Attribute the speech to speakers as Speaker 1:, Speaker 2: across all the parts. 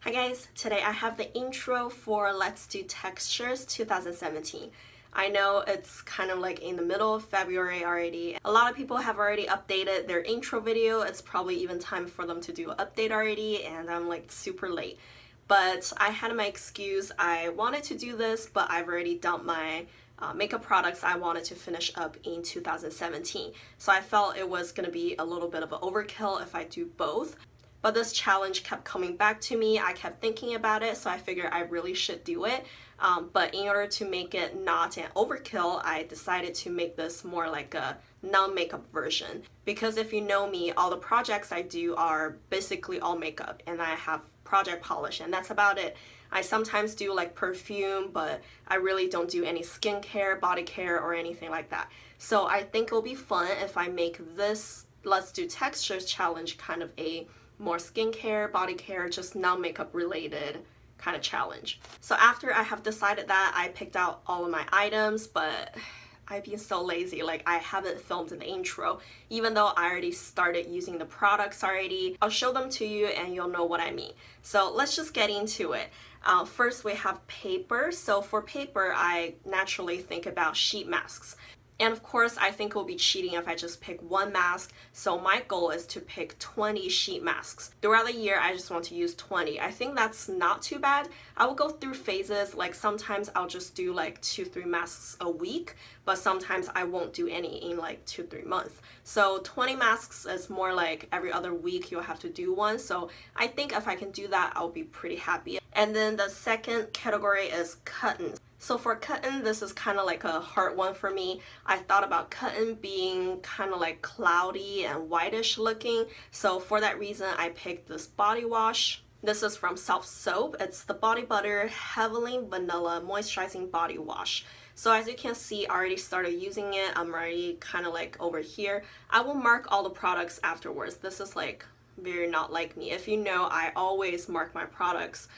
Speaker 1: Hi guys, today I have the intro for Let's Do Textures 2017. I know it's kind of like in the middle of February already. A lot of people have already updated their intro video. It's probably even time for them to do an update already, and I'm like super late. But I had my excuse. I wanted to do this, but I've already dumped my makeup products I wanted to finish up in 2017. So I felt it was going to be a little bit of an overkill if I do both. But this challenge kept coming back to me. I kept thinking about it, so I figured I really should do it. But in order to make it not an overkill, I decided to make this more like a non-makeup version. Because if you know me, all the projects I do are basically all makeup, and I have project polish, and that's about it. I sometimes do like perfume, but I really don't do any skincare, body care, or anything like that. So I think it'll be fun if I make this Let's Do Textures challenge kind of a more skincare, body care, just non-makeup related kind of challenge. So after I have decided that, I picked out all of my items, but I've been so lazy, like I haven't filmed an intro, even though I already started using the products already. I'll show them to you and you'll know what I mean. So let's just get into it. First we have paper. So for paper, I naturally think about sheet masks. And of course, I think it will be cheating if I just pick one mask. So my goal is to pick 20 sheet masks. Throughout the year, I just want to use 20. I think that's not too bad. I will go through phases. Like sometimes I'll just do like 2-3 masks a week, but sometimes I won't do any in like 2-3 months. So 20 masks is more like every other week you'll have to do one. So I think if I can do that, I'll be pretty happy. And then the second category is cotton. So for cotton, this is kind of like a hard one for me. I thought about cotton being kind of like cloudy and whitish looking. So for that reason, I picked this body wash. This is from Self Soap. It's the Body Butter Heavily Vanilla Moisturizing Body Wash. So as you can see, I already started using it. I'm already kind of like over here. I will mark all the products afterwards. This is like very not like me. If you know, I always mark my products.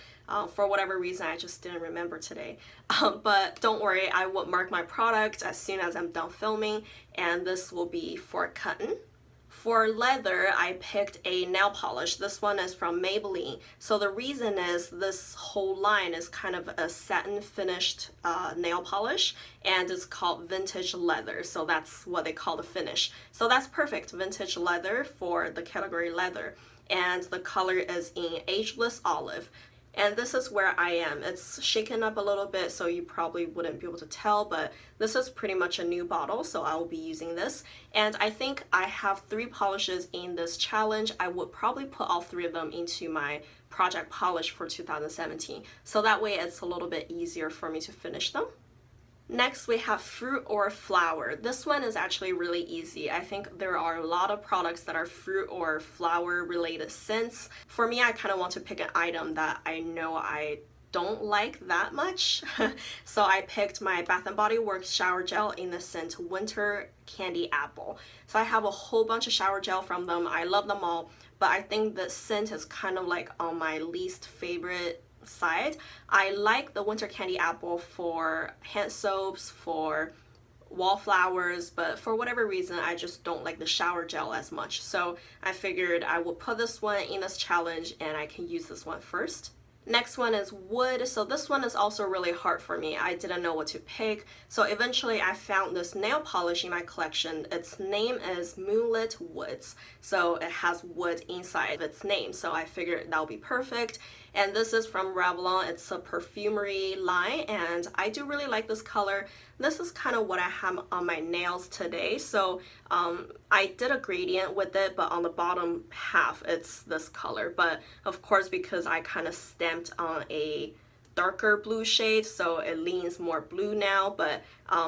Speaker 1: For whatever reason, I just didn't remember today. But don't worry, I will mark my product as soon as I'm done filming, and this will be for cotton. For leather, I picked a nail polish. This one is from Maybelline. So the reason is this whole line is kind of a satin finished nail polish, and it's called vintage leather. So that's what they call the finish. So that's perfect, vintage leather for the category leather. And the color is in Ageless Olive. And this is where I am. It's shaken up a little bit, so you probably wouldn't be able to tell, but this is pretty much a new bottle, so I will be using this. And I think I have 3 polishes in this challenge. I would probably put all 3 of them into my project polish for 2017. So that way it's a little bit easier for me to finish them. Next, we have fruit or flower. This one is actually really easy. I think there are a lot of products that are fruit or flower related scents. For me, I kind of want to pick an item that I know I don't like that much. So I picked my Bath & Body Works shower gel in the scent Winter Candy Apple. So I have a whole bunch of shower gel from them. I love them all, but I think the scent is kind of like on my least favorite side. I like the Winter Candy Apple for hand soaps, for wallflowers, but for whatever reason I just don't like the shower gel as much. So I figured I would put this one in this challenge and I can use this one first. Next one is wood. So this one is also really hard for me. I didn't know what to pick. So eventually I found this nail polish in my collection. Its name is Moonlit Woods. So it has wood inside of its name. So I figured that would be perfect. And this is from Revlon. It's a perfumery line, and I do really like this color. This is kind of what I have on my nails today. So I did a gradient with it, but on the bottom half it's this color. But of course, because I kind of stamped on a darker blue shade, so it leans more blue now, but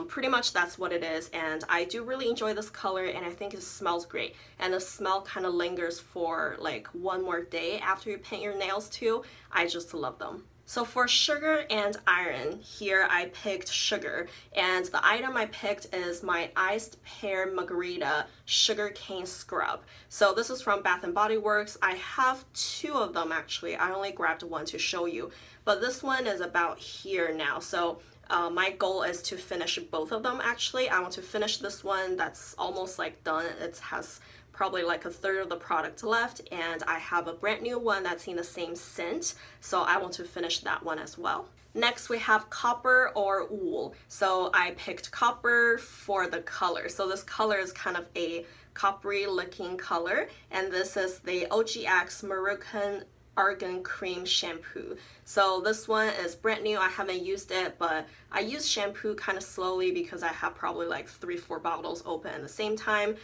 Speaker 1: pretty much that's what it is. And I do really enjoy this color, and I think it smells great, and the smell kind of lingers for like one more day after you paint your nails too. I just love them. So for sugar and iron, here I picked sugar, and the item I picked is my Iced Pear Margarita Sugar Cane Scrub. So this is from Bath & Body Works. I have 2 of them actually. I only grabbed one to show you, but this one is about here now. So my goal is to finish both of them actually. I want to finish this one that's almost like done. It has probably like a third of the product left, and I have a brand new one that's in the same scent, so I want to finish that one as well. Next we have copper or wool. So I picked copper for the color. So this color is kind of a coppery looking color, and this is the OGX Moroccan Argan Cream Shampoo. So this one is brand new. I haven't used it, but I use shampoo kind of slowly because I have probably like 3-4 bottles open at the same time.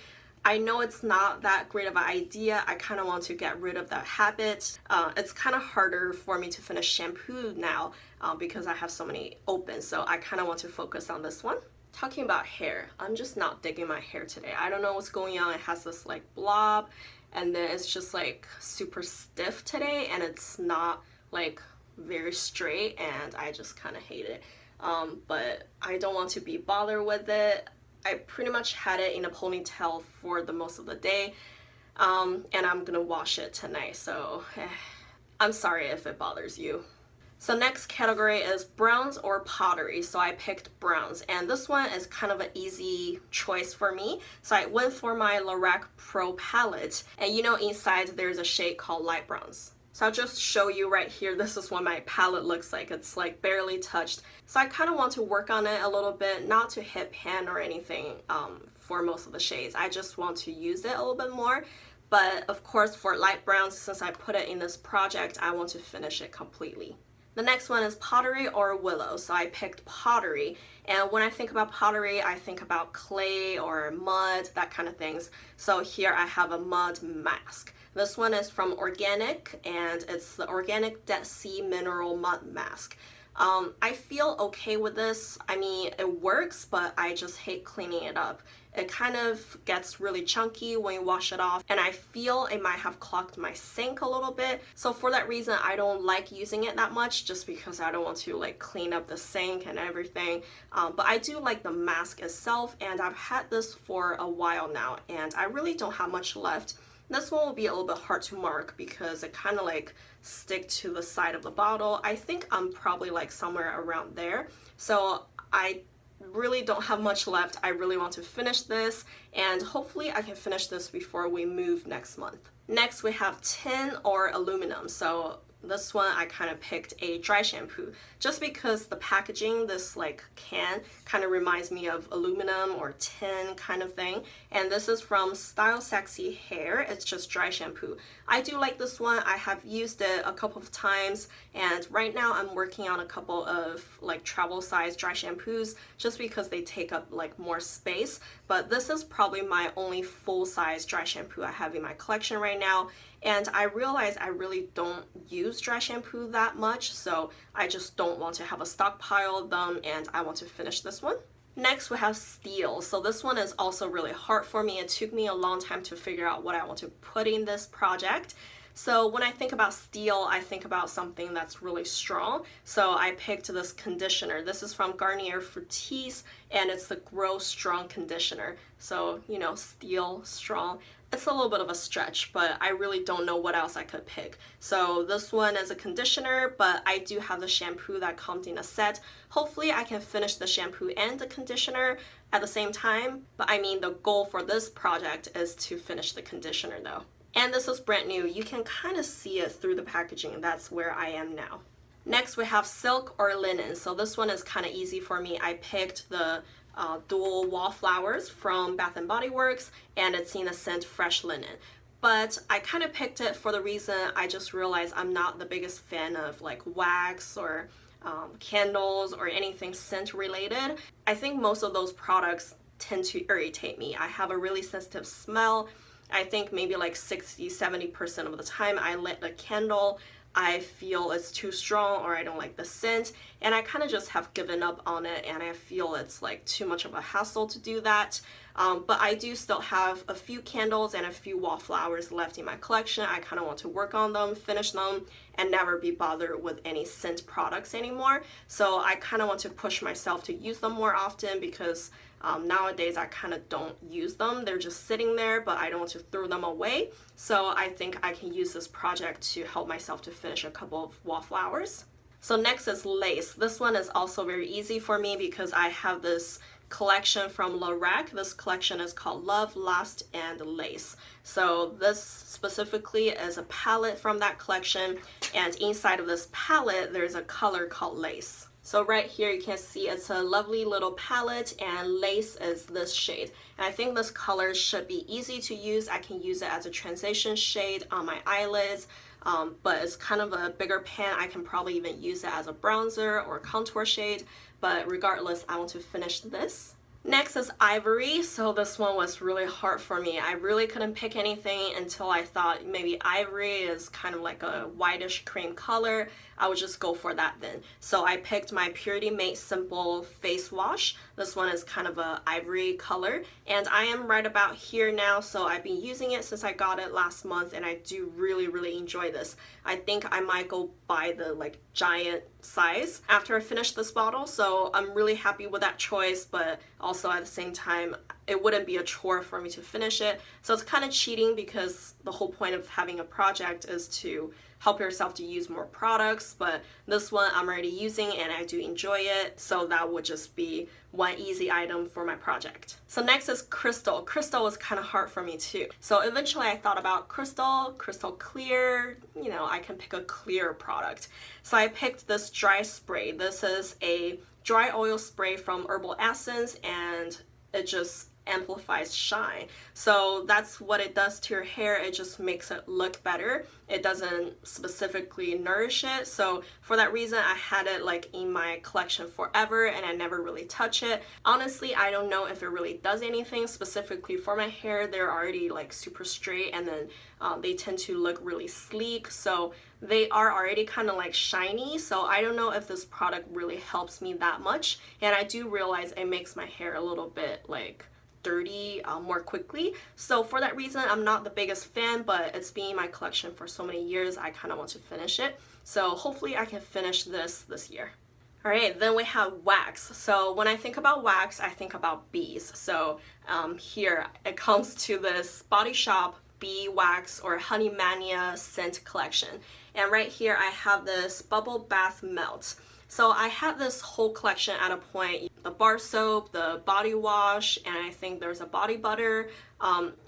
Speaker 1: I know it's not that great of an idea. I kind of want to get rid of that habit. It's kind of harder for me to finish shampoo now because I have so many open, so I kind of want to focus on this one. Talking about hair, I'm just not digging my hair today. I don't know what's going on. It has this like blob, and then it's just like super stiff today, and it's not like very straight, and I just kind of hate it. But I don't want to be bothered with it. I pretty much had it in a ponytail for the most of the day, and I'm gonna wash it tonight, so I'm sorry if it bothers you. So next category is browns or pottery. So I picked browns, and this one is kind of an easy choice for me. So I went for my Loreal Pro palette, and you know inside there's a shade called light browns. So I'll just show you right here. This is what my palette looks like. It's like barely touched. So I kind of want to work on it a little bit, not to hit pan or anything for most of the shades. I just want to use it a little bit more. But of course for light browns, since I put it in this project, I want to finish it completely. The next one is pottery or willow. So I picked pottery, and when I think about pottery, I think about clay or mud, that kind of things. So here I have a mud mask. This one is from Organic, and it's the Organic Dead Sea Mineral Mud Mask. I feel okay with this. I mean, it works, but I just hate cleaning it up. It kind of gets really chunky when you wash it off, and I feel it might have clogged my sink a little bit. So for that reason, I don't like using it that much, just because I don't want to like clean up the sink and everything. But I do like the mask itself, and I've had this for a while now, and I really don't have much left. This one will be a little bit hard to mark because it kind of like stick to the side of the bottle. I think I'm probably like somewhere around there. So I really don't have much left. I really want to finish this, and hopefully I can finish this before we move next month. Next we have tin or aluminum. So this one I kind of picked a dry shampoo just because the packaging, this like can, kind of reminds me of aluminum or tin kind of thing. And this is from Style Sexy Hair. It's just dry shampoo. I do like this one. I have used it a couple of times, and right now I'm working on a couple of like travel size dry shampoos just because they take up like more space. But this is probably my only full size dry shampoo I have in my collection right now. And I realize I really don't use dry shampoo that much, so I just don't want to have a stockpile of them, and I want to finish this one. Next we have steel. So this one is also really hard for me. It took me a long time to figure out what I want to put in this project. So when I think about steel, I think about something that's really strong. So I picked this conditioner. This is from Garnier Fructis, and it's the Grow Strong conditioner. So, you know, steel, strong. It's a little bit of a stretch, but I really don't know what else I could pick. So this one is a conditioner, but I do have the shampoo that comes in a set. Hopefully I can finish the shampoo and the conditioner at the same time. But I mean, the goal for this project is to finish the conditioner though. And this is brand new. You can kind of see it through the packaging. That's where I am now. Next we have silk or linen. So this one is kind of easy for me. I picked the dual wallflowers from Bath & Body Works, and it's in the scent Fresh Linen. But I kind of picked it for the reason I just realized I'm not the biggest fan of like wax or candles or anything scent related. I think most of those products tend to irritate me. I have a really sensitive smell. I think maybe like 60-70% of the time I lit a candle, I feel it's too strong or I don't like the scent, and I kind of just have given up on it, and I feel it's like too much of a hassle to do that. But I do still have a few candles and a few wallflowers left in my collection. I kind of want to work on them, finish them, and never be bothered with any scent products anymore. So I kind of want to push myself to use them more often because nowadays I kind of don't use them. They're just sitting there, but I don't want to throw them away. So I think I can use this project to help myself to finish a couple of wallflowers. So next is lace. This one is also very easy for me because I have this collection from Loreal. This collection is called Love, Lust, and Lace. So this specifically is a palette from that collection, and inside of this palette there's a color called Lace. So right here you can see it's a lovely little palette, and Lace is this shade. And I think this color should be easy to use. I can use it as a transition shade on my eyelids, but it's kind of a bigger pan. I can probably even use it as a bronzer or contour shade, but regardless, I want to finish this. Next is Ivory. So this one was really hard for me. I really couldn't pick anything until I thought maybe Ivory is kind of like a whitish cream color. I would just go for that then. So I picked my Purity Made Simple face wash. This one is kind of a ivory color, and I am right about here now, so I've been using it since I got it last month, and I do really enjoy this. I think I might go buy the like giant size after I finish this bottle, so I'm really happy with that choice, but also at the same time it wouldn't be a chore for me to finish it. So it's kind of cheating, because the whole point of having a project is to help yourself to use more products, but this one I'm already using and I do enjoy it, so that would just be one easy item for my project. So next is Crystal. Crystal was kind of hard for me too. So eventually I thought about Crystal Clear, you know, I can pick a clear product. So I picked this dry spray. This is a dry oil spray from Herbal Essence, and it just amplifies shine. So that's what it does to your hair. It just makes it look better. It doesn't specifically nourish it. So for that reason, I had it like in my collection forever and I never really touch it. Honestly, I don't know if it really does anything specifically for my hair. They're already like super straight, and then they tend to look really sleek. So they are already kind of like shiny. So I don't know if this product really helps me that much. And I do realize it makes my hair a little bit like dirty more quickly. So for that reason, I'm not the biggest fan, but it's been in my collection for so many years, I kind of want to finish it. So hopefully I can finish this year. Alright, then we have wax. So when I think about wax, I think about bees. So here it comes to this Body Shop Bee Wax or Honey Mania scent collection. And right here I have this Bubble Bath Melt. So I had this whole collection at a point, the bar soap, the body wash, and I think there's a body butter.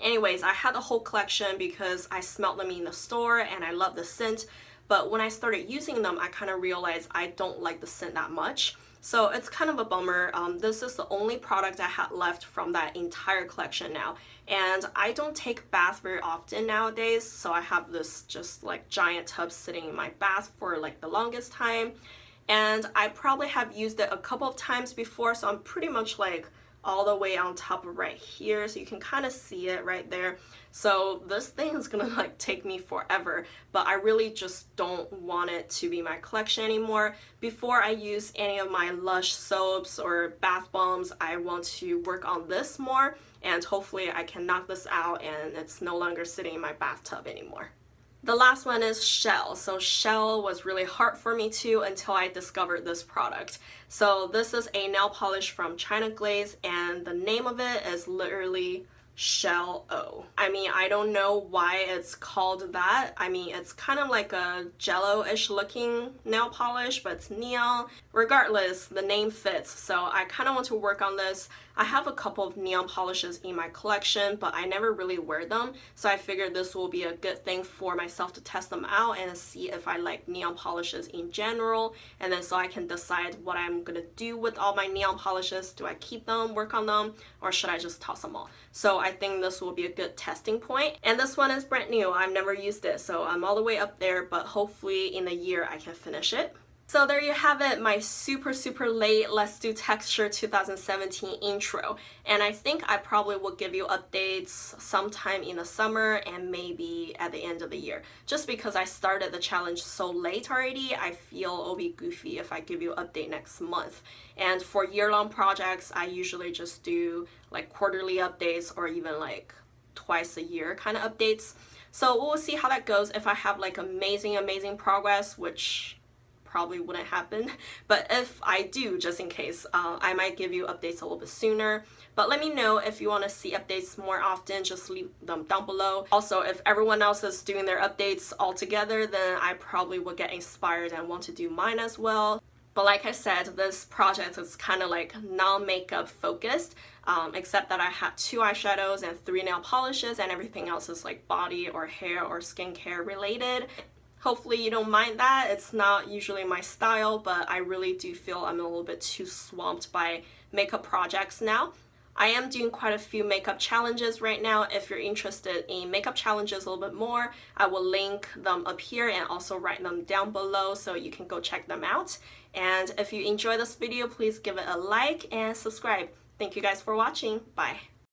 Speaker 1: Anyways, I had the whole collection because I smelled them in the store and I love the scent. But when I started using them, I kind of realized I don't like the scent that much. So it's kind of a bummer. This is the only product I had left from that entire collection now. And I don't take bath very often nowadays, so I have this just like giant tub sitting in my bath for like the longest time. And I probably have used it a couple of times before, so I'm pretty much like all the way on top of right here, so you can kind of see it right there. So this thing is gonna like take me forever, but I really just don't want it to be my collection anymore. Before I use any of my Lush soaps or bath bombs, I want to work on this more, and hopefully I can knock this out and it's no longer sitting in my bathtub anymore. The last one is Shell. So Shell was really hard for me too until I discovered this product. So this is a nail polish from China Glaze, and the name of it is literally Shell O. I mean, I don't know why it's called that. I mean, it's kind of like a jello-ish looking nail polish, but it's neon. Regardless, the name fits, so I kind of want to work on this. I have a couple of neon polishes in my collection, but I never really wear them, so I figured this will be a good thing for myself to test them out and see if I like neon polishes in general, and then so I can decide what I'm gonna do with all my neon polishes. Do I keep them, work on them, or should I just toss them all? So I think this will be a good testing point. And this one is brand new. I've never used it, so I'm all the way up there, but hopefully in a year I can finish it. So there you have it, my super late Let's Do Texture 2017 intro. And I think I probably will give you updates sometime in the summer and maybe at the end of the year. Just because I started the challenge so late already, I feel it'll be goofy if I give you an update next month. And for year-long projects, I usually just do like quarterly updates or even like twice a year kind of updates. So we'll see how that goes. If I have like amazing progress, which probably wouldn't happen, but if I do, just in case, I might give you updates a little bit sooner. But let me know if you want to see updates more often. Just leave them down below. Also, if everyone else is doing their updates all together, then I probably will get inspired and want to do mine as well. But like I said, this project is kind of like non-makeup focused, except that I had 2 eyeshadows and 3 nail polishes, and everything else is like body or hair or skincare related. Hopefully you don't mind that. It's not usually my style, but I really do feel I'm a little bit too swamped by makeup projects now. I am doing quite a few makeup challenges right now. If you're interested in makeup challenges a little bit more, I will link them up here and also write them down below so you can go check them out. And if you enjoy this video, please give it a like and subscribe. Thank you guys for watching. Bye.